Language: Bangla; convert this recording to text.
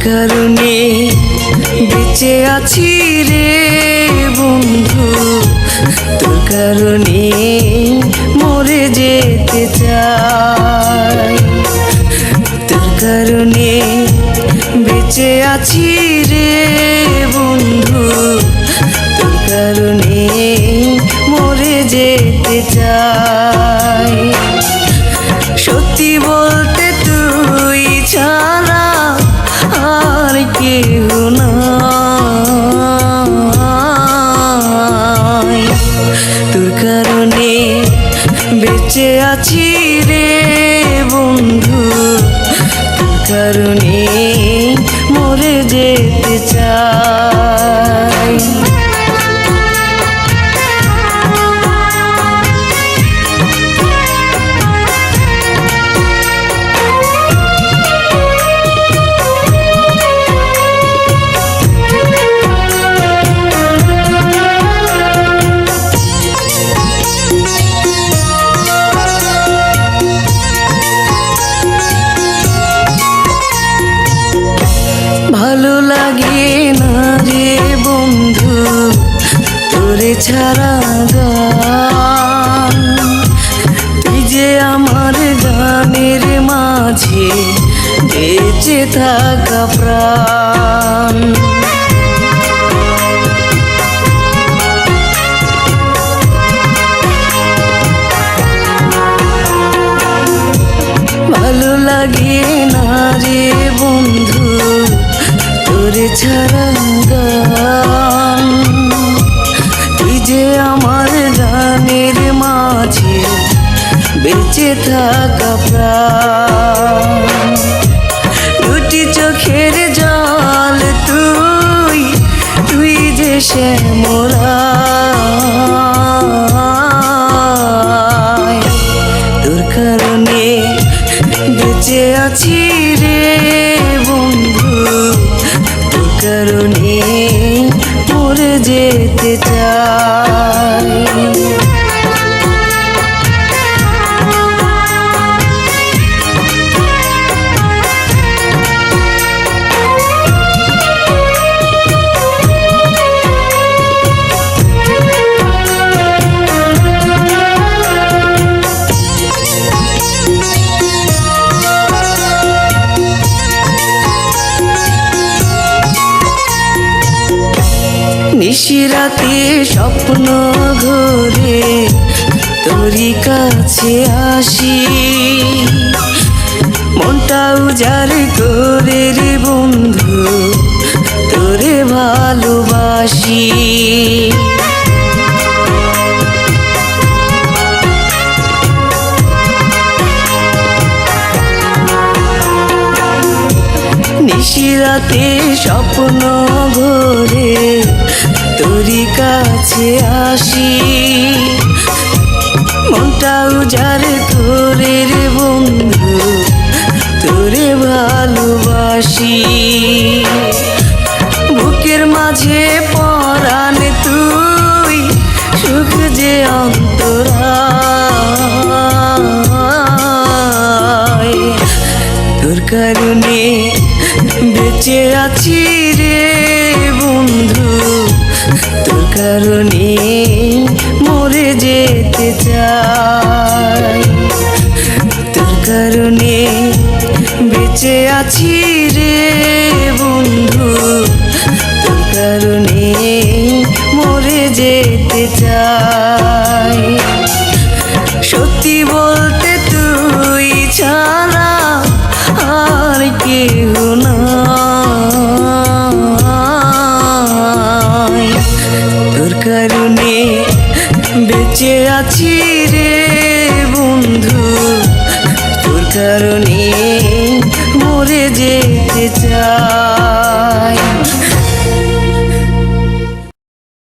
কারণে বেঁচে আছি রে বন্ধু, তোর কারণে মরে যেতে চাই। তোর কারণে বেঁচে আছি রে বন্ধু, তোর কারণে মরে যেতে চাই। সত্যি বলতে তুই ছাড়া আর কেউ নাই। তোর কারণে বেঁচে আছি রে বন্ধু, তোর কারণে মরে যেতে চাই। ভালো লাগে না রে বন্ধু তোরে ছাড়া গান, তুই যে আমার গানের মাঝে বেঁচে থাকা প্রাণ। ভালো লাগে না রে বন্ধু তোরে ছাড়া গান, তুই যে আমার গানের মাঝে বেঁচে থাকা প্রাণ। দুটি চোখের জল তুই, তুই যে শ্যামলায়। তোর কারণে বেঁচে আছি রে বন্ধু, তোর কারণে মরে যেতে চাই। নিশিরাতে স্বপ্ন ঘরে তোরই কাছে আসি, মনটা উজাড় করে রে বন্ধু তোরে ভালোবাসি। নিশিরাতে স্বপ্ন ঘরে তোরই কাছে আসি, মনটা উজাড় করে রে বন্ধু তোরে ভালোবাসি। বুকের মাঝে পরাণ তুই, সুখ যে অন্তরায়। তোর কারণে বেঁচে আছি রে বন্ধু, তোর কারণে মরে যেতে চাই। তোর কারণে বেঁচে আছি রে বন্ধু, তোর কারণে মরে যেতে চাই। সত্যি বলতে তুই ছাড়া আর কেউ নাই। তোর কারণে বেঁচে আছি